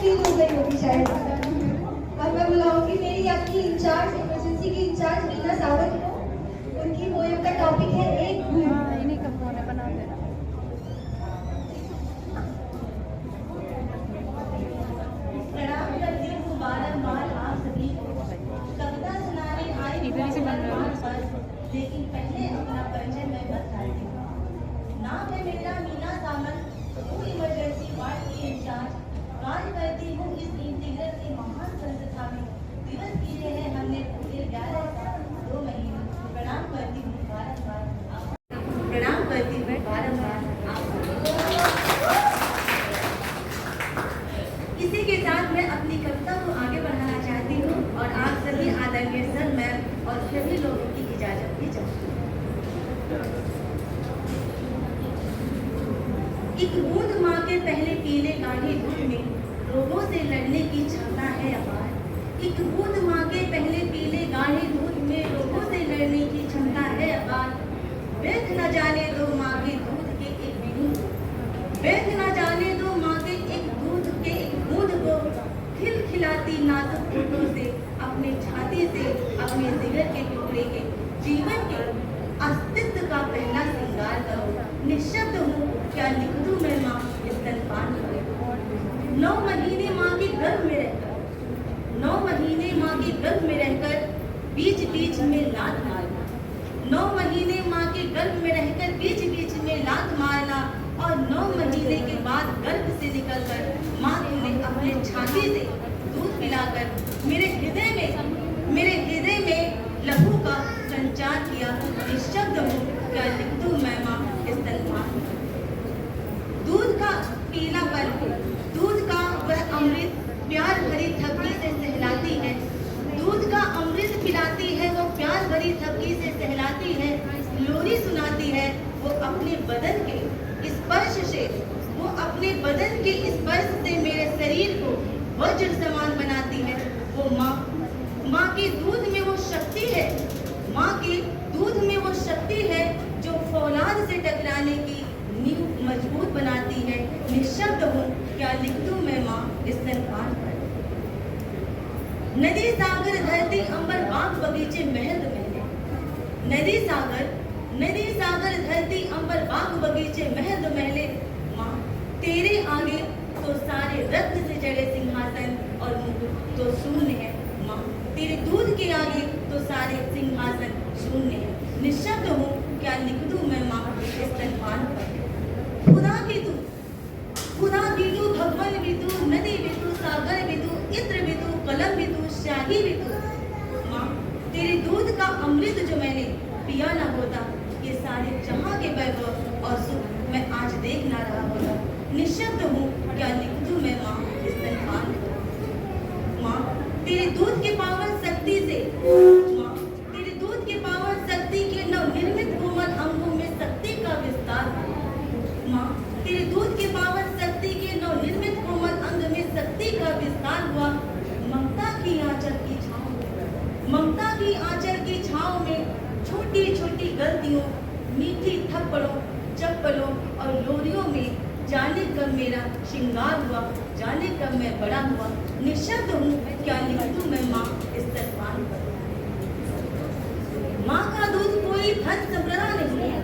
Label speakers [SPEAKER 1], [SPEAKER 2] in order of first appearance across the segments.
[SPEAKER 1] Feel हो गई होगी शायद। और मैं बुलाऊंगी मेरी अपनी इंचार्ज, इमरजेंसी की इंचार्ज मीना सावंत को। उनकी पोएम का टॉपिक है एक घूम।
[SPEAKER 2] इन्हीं का फोन है, बना देना।
[SPEAKER 1] प्रणाम करती हूँ बारंबार आप सभी को। कविता सुनाने आई
[SPEAKER 2] इधर से बन रहा है।
[SPEAKER 1] पर, लेकिन पहले अपना परिचय मैं बताती हूँ। नाम है मेरा मीना सावंत, हूँ इमरजेंसी वार्ड की इंचार्ज। कार्य करती हूँ इस इंटीग्रल की महान संस्था में। दिवस किए हैं हमने पूरे 11 साल 2 महीने। प्रणाम करती हूँ बारंबार प्रणाम करती हूँ बारंबार इसी के साथ मैं अपनी कविता को आगे बढ़ाना चाहती हूँ और आप सभी आदरणीय सर, मैम और सभी लोगों की इजाजत भी चाहती हूँ। एक बूंद माँ के पहले पीले गाढ़े दूध में रोगों से लड़ने की क्षमता है अपार। एक बूंद माँ के पहले पीले गाढ़े दूध में रोगों से लड़ने की क्षमता है अपार। व्यर्थ न जाने दो माँ के दूध के एक बूंद, व्यर्थ न जाने दो माँ के एक दूध के एक बूंद को। खिलखिलाती नाजुक होठों से, अपने छाती से, अपने जिगर के टुकड़े के जीवन के अस्तित्व का पहला श्रृंगार करो। निःशब्द हूँ क्या लिख दूं मैं माँ स्तनपान करे। 9 महीने माँ के गर्भ में रहकर, 9 महीने माँ के गर्भ में रहकर बीच बीच में लात मारना। 9 महीने माँ के गर्भ में रहकर बीच बीच में लात मारना और 9 महीने के बाद गर्भ से निकलकर माँ ने अपने छाती से दूध पिलाकर मेरे हृदय में लहू का संचार किया। निःशब्द हूँ क्या लिख दूं मैं माँ स्तनपान। दूध का पीलापन, दूध का वह अमृत प्यार भरी थपकी से सहलाती है। दूध का अमृत पिलाती है वो प्यार भरी थपकी से सहलाती है। लोरी सुनाती है वो अपने बदन के स्पर्श से, वो अपने बदन के स्पर्श से मेरे शरीर को वज्र समान बनाती है। वो माँ के दूध में वो शक्ति है, माँ के दूध में वो शक्ति है जो फौलाद से टकराने की नींव मजबूत बनाती है। निःशब्द हूँ क्या लिख दूं मैं माँ स्तनपान पर। नदी सागर धरती अंबर बाग बगीचे महल महले। नदी सागर धरती अंबर बाग बगीचे महल महले। माँ तेरे आगे तो सारे रत्न से जड़े सिंहासन और मुकुट तो शून्य है। माँ तेरे दूध के आगे तो सारे सिंहासन शून्य है। निःशब्द हूँ क्या लिख दूं मैं माँ स्तनपान पर। खुदा भी तू, भगवान भी तू, नदी भी तू, सागर भी तू, इत्र भी तू, कलम भी तू, शाही भी तू। माँ तेरे दूध का अमृत जो मैंने पिया ना होता, ये सारे जहां के वैभव और सुख मैं आज देख ना रहा होता। निःशब्द हूँ क्या लिख दूं मैं माँ स्तनपान। माँ तेरे दूध के पावन शक्ति से, माँ तेरे दूध के पावन शक्ति के नवनिर्मित कोमल अंगों में शक्ति का विस्तार। माँ तेरे दूध के पावन शक्ति के नवनिर्मित कोमल अंग में शक्ति का विस्तार हुआ। ममता की आंचल की छांव में छोटी छोटी गलतियों, मीठी थप्पड़ों, चप्पलों और लोरियों में जाने कब मेरा श्रृंगार हुआ, जाने कब मैं बड़ा हुआ। निःशब्द हूँ क्या लिख दूं मैं माँ स्तनपान पर। माँ का दूध कोई धन संपदा नहीं है,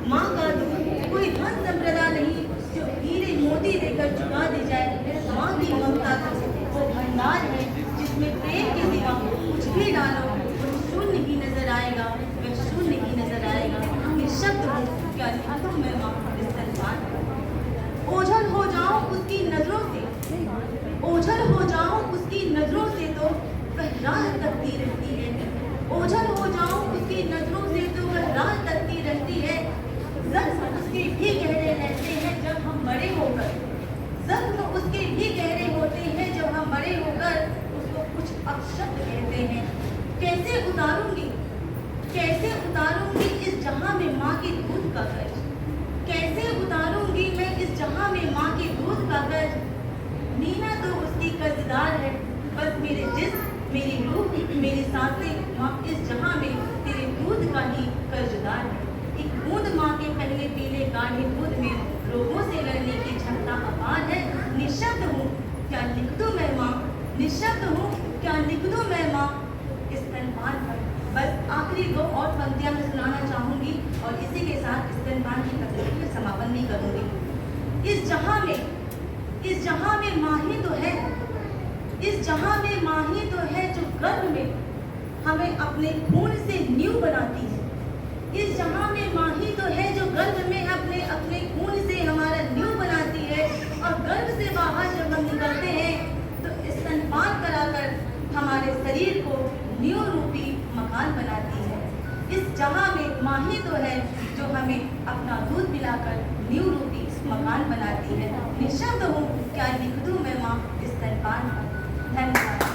[SPEAKER 1] माँ का दूध कोई धन संपदा नहीं जो हीरे मोती देकर चुका दी जाए। माँ की ममता वो भंडार है जिसमें प्रेम के सिवा कुछ भी डालो तो शून्य ही नजर आएगा, वह शून्य ही नजर आएगा। निःशब्द हूँ क्या लिख दूं मैं माँ स्तनपान पर। ओझल हो जाऊं उसकी नजरों से, ओझल हो जाऊं उसकी नजरों से तो वह राह तकती रहती है। ओझल हो जाऊं उसकी नजरों से तो वह राह तकती रहती है। जख्म उसके भी गहरे रहते हैं जब हम बड़े होकर, जख्म उसके भी गहरे होते हैं जब हम बड़े होकर उसको कुछ अपशब्द कहते हैं। कैसे उतारूंगी इस जहां में माँ के दूध का कर्ज, कैसे उतारूंगी मैं इस जहां में माँ के दूध का कर्ज। मीना तो उसकी कर्जदार है, बस मेरे जिस्म, मेरी रूह, मेरी सांसें माँ इस जहां में तेरे दूध का ही कर्जदार है। एक बूंद माँ के पहले पीले गाढ़े दूध में रोगों से लड़ने की क्षमता अपार है। निःशब्द हूँ क्या लिख दूं निशब्द हूँ क्या लिख दूँ मैं माँ स्तनपान पर। बस आखिरी 2 और पंक्तियाँ मैं सुनाना चाहूँगी और इसी के साथ स्तनपान की तकलीफ में समापन भी करूँगी। इस जहाँ में माँ ही तो है, इस जहाँ में माँ ही तो है जो गर्भ में हमें अपने खून से नींव बनाती है। इस जहाँ में माँ ही तो है जो गर्भ में अपने खून से हमारा नींव बनाती है और गर्भ से बाहर जब हम निकलते हैं तो स्तनपान कराकर हमारे शरीर को नींव रूपी मकान बनाती है। इस जहाँ में माँ ही तो है जो हमें अपना दूध पिलाकर नींव रूपी मकान बनाती है। निशब्द हूँ क्या लिख दूँ मैं माँ स्तनपान पर। धन्यवाद।